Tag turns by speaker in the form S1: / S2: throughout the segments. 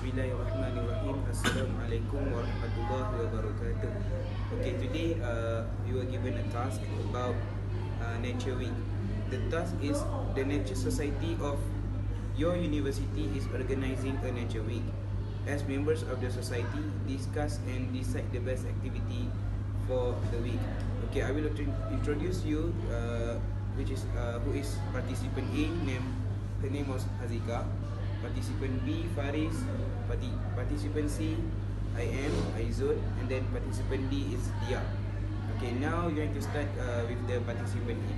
S1: Bismillahirrahmanirrahim. Assalamualaikum warahmatullahi wabarakatuh. Okay, today we were given a task about Nature Week. The task is the Nature Society of your university is organizing a Nature Week. As members of the society, discuss and decide the best activity for the week. Okay, I will introduce you, who is participant A. Her name was Hazika. Participant B, Faris. Participant C, I am Aizul. And then participant D is Dia. Okay, now you're going to start with the participant A.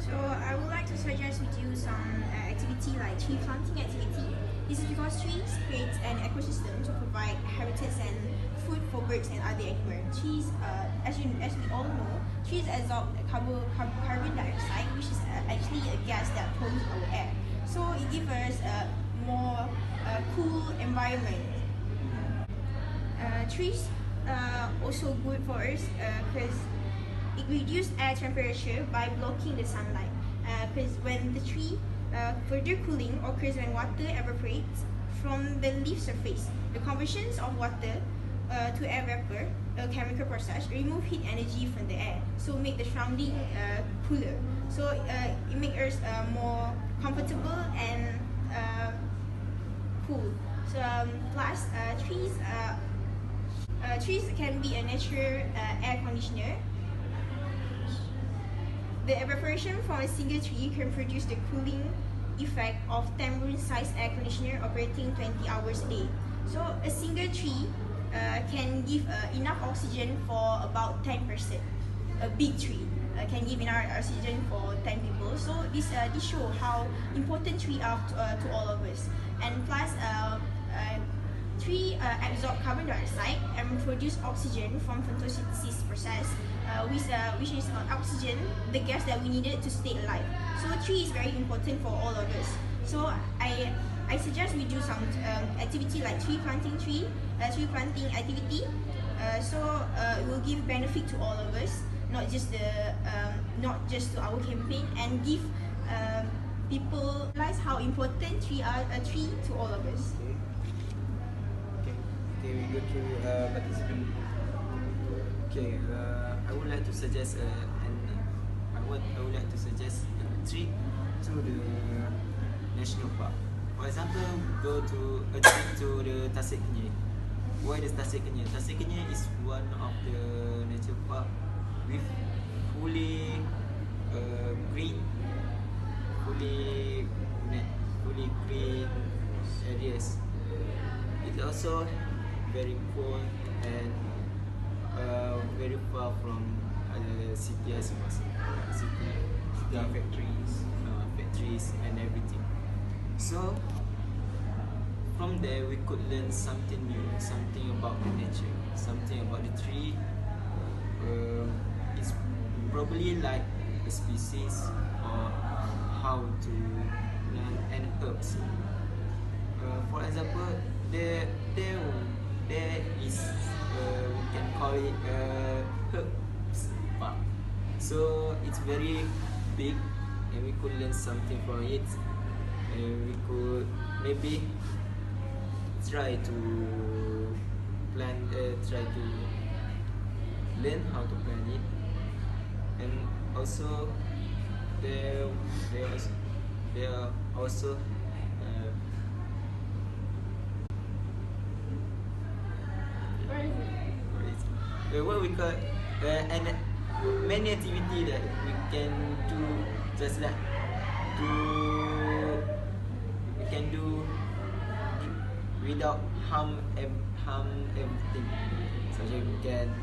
S2: So I would like to suggest we do some activity like tree planting activity. This is because trees create an ecosystem to provide habitats and food for birds and other animals. Trees, as we all know, trees absorb carbon dioxide, which is actually a gas that pollutes our air. So it gives us a more cool environment. Trees also good for us because it reduces air temperature by blocking the sunlight. Because when the tree further cooling occurs when water evaporates from the leaf surface. The conversion of water to air vapor, a chemical process, remove heat energy from the air, so make the surrounding cooler. So it makes us more comfortable and cool. So plus trees can be a natural air conditioner. The evaporation from a single tree can produce the cooling effect of 10-room-sized air conditioner operating 20 hours a day. So a single tree can give enough oxygen for about 10%. A big tree can give enough oxygen for 10 people. So this shows how important trees are to all of us. And plus, tree absorb carbon dioxide and produce oxygen from photosynthesis process, which is oxygen, the gas that we needed to stay alive. So tree is very important for all of us. So I suggest we do some activity like tree planting activity. So it will give benefit to all of us, not just to our campaign, and give people realize how important tree to all of us.
S1: Okay, we go to participant.
S3: Okay, I would like to suggest I would like to suggest a trip to the national park. For example, go to a trip to the Tasik Kenyir. Why the Tasik Kenyir? Tasik Kenyir is one of the nature park with fully green, fully green areas. It's also very cold and very far from city as well. Factories and everything. So from there we could learn something new, something about nature, something about the tree. It's probably like a species or how to plant and herbs. For example, there is we can call it herbs park. So it's very big, and we could learn something from it, and we could maybe try to learn how to plant it. And also there are also what we call and many activity that we can do, just like we can do without harm everything. So we can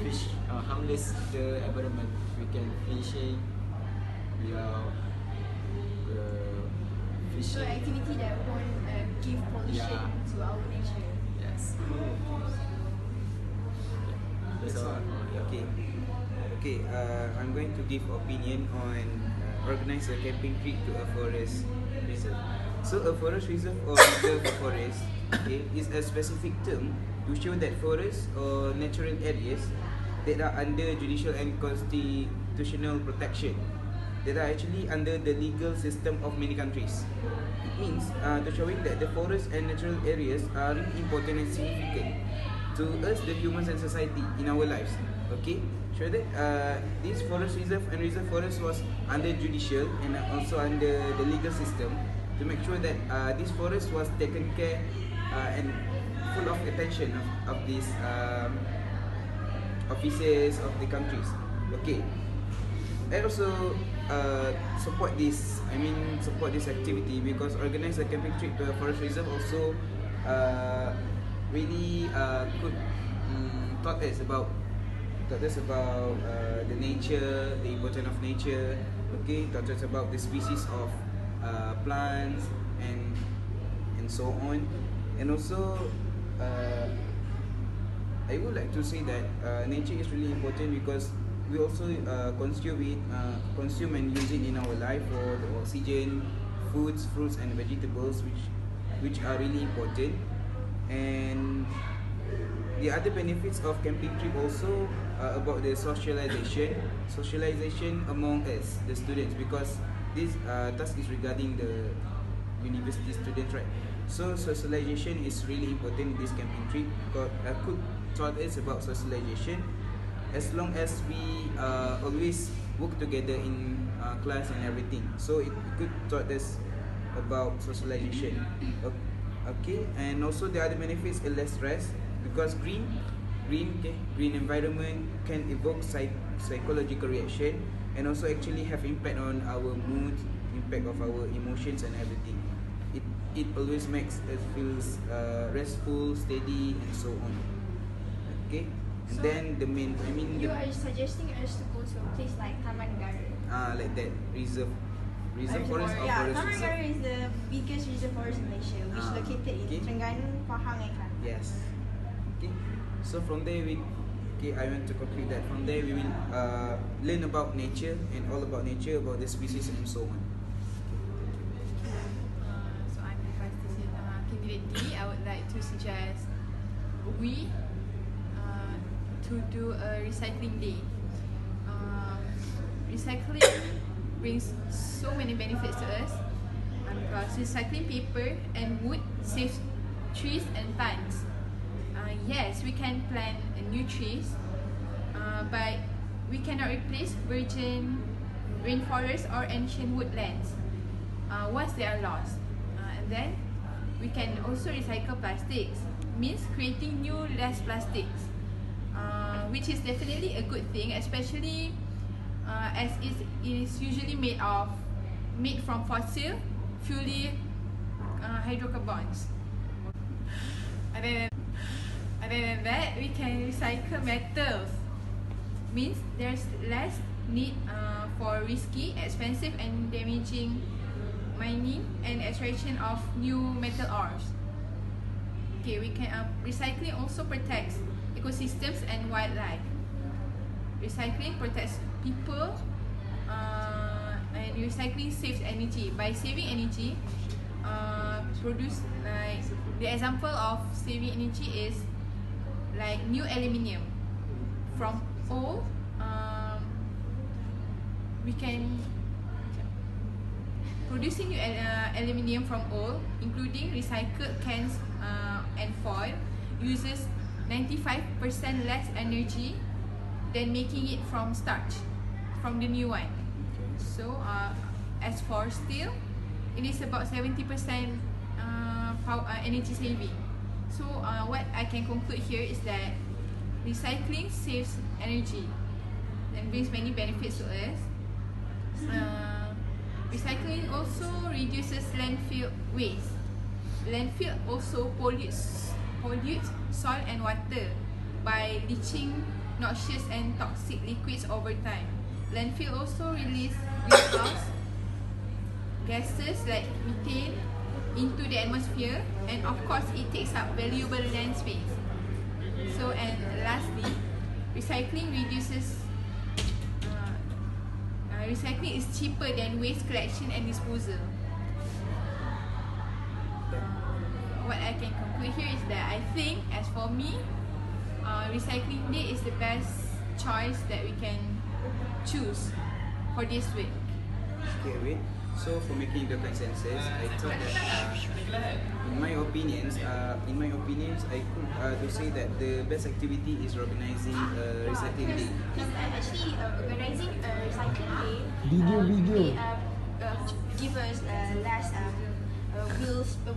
S3: fish harmless the environment. We can fishing without
S2: So
S3: fishing.
S2: activity that won't give pollution to our nature.
S3: Yes. That's all.
S1: Okay. I'm going to give opinion on organize a camping trip to a forest reserve. So a forest reserve or reserve forest, okay, is a specific term to show that forests or natural areas that are under judicial and constitutional protection, that are actually under the legal system of many countries. means to showing that the forest and natural areas are really important and significant to us, the humans and society in our lives. Okay, show that this forest reserve and reserve forest was under judicial and also under the legal system to make sure that this forest was taken care and full of attention of these officers of the countries. Okay, I also support this. Support this activity because organize a camping trip to a forest reserve also really could taught us about the nature, the importance of nature. Okay, taught us about the species of plants and so on, and also I would like to say that nature is really important because we also consume and use it in our life for the oxygen, foods, fruits and vegetables, which are really important. And the other benefits of camping trip also about the socialization among us, the students, because this task is regarding the university students, right? So socialization is really important in this camping trip because could taught us about socialization. As long as we always work together in class and everything, so it could taught us about socialization. Okay, and also the other benefits are less stress because green environment can evoke psychological reaction and also actually have impact on our mood, impact of our emotions and everything. It always makes us feels restful, steady and so on. Okay, and
S2: So,
S1: then the main
S2: You are suggesting us to go to a place like Taman Negara.
S1: like that reserve forest or
S2: Yeah,
S1: forest
S2: Taman
S1: reserve.
S2: Negara is the biggest reserve forest in Malaysia, which located in
S1: okay.
S2: Terengganu, Pahang and Kelantan.
S1: Yes. Okay. So from there I want to conclude that from there we will learn about nature and all about nature, about the species and so on.
S4: So I'm the Vice President candidate D. I would like to suggest we to do a recycling day. Recycling brings so many benefits to us because recycling paper and wood saves trees and plants. Yes, we can plant new trees, but we cannot replace virgin rainforests or ancient woodlands once they are lost. And then we can also recycle plastics, means creating new less plastics, which is definitely a good thing, especially as it is usually made from fossil fuel hydrocarbons. Other than that, we can recycle metals, means there's less need for risky, expensive and damaging mining and extraction of new metal ores. Okay, we can recycling also protects ecosystems and wildlife. Recycling protects people, and recycling saves energy. By saving energy, produce like the example of saving energy is like new aluminium from old. We can producing new aluminium from oil, including recycled cans and foil, uses 95% less energy than making it from starch, from the new one. So as for steel, it is about 70% energy saving. So what I can conclude here is that recycling saves energy and brings many benefits to us. Recycling also reduces landfill waste. Landfill also pollutes soil and water by leaching noxious and toxic liquids over time. Landfill also release greenhouse gases like methane into the atmosphere, and of course it takes up valuable land space. So, and lastly, recycling recycling is cheaper than waste collection and disposal. What I can conclude here is that I think, as for me, recycling day is the best choice that we can choose for this week.
S1: Okay, wait. So for making the consensus, I thought that in my opinions, I could to say that the best activity is organizing a recycling day.
S2: Actually, organizing a recycling day
S5: Video.
S2: may, give us less. We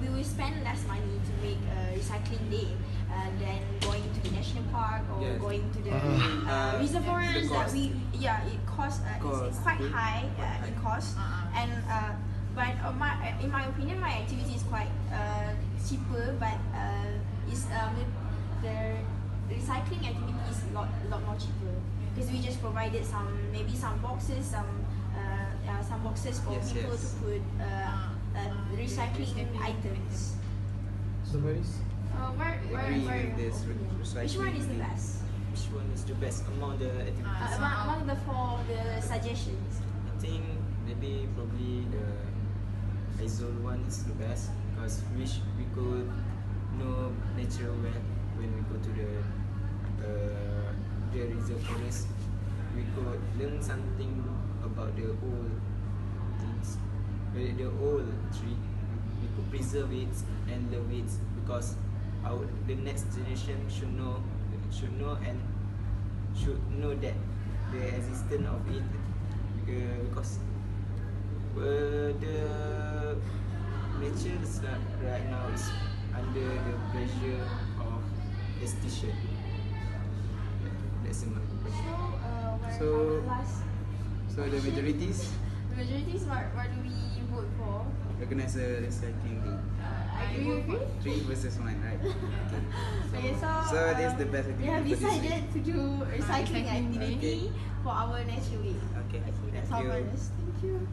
S2: will spend less money to make a recycling day than going to the national park or
S1: Yes.
S2: going to the
S1: The
S2: reservoirs that
S1: cost.
S2: it costs it's quite high in cost and but in my opinion my activity is quite cheaper but the recycling activity is a lot more cheaper because we just provided some boxes for
S1: Yes,
S2: people
S1: yes.
S2: to put recycling items.
S5: So Baris?
S1: Agree with this recycling
S2: Which one is the
S1: day.
S2: best?
S3: Which one is the best among the activities?
S2: Among the four the suggestions.
S3: I think maybe probably the Aizol one is the best because we could know nature when we go to the reserve forest. We could learn something about the old things, the old tree. We could preserve it and love it because the next generation should know and should know that the existence of it because the nature right now is under the pressure of extinction. That's my opinion.
S1: So-
S2: last
S1: So the majorities
S2: what do we vote for?
S1: organize a recycling day.
S2: Do you agree?
S1: 3 versus 1, right?
S2: Okay,
S1: So this is the best
S2: we have
S1: activity for this week.
S2: decided to do recycling
S4: Recycling day.
S2: activity for our next week.
S1: Okay.
S2: That's
S1: Thank
S2: all
S1: you.
S2: for this. Thank you.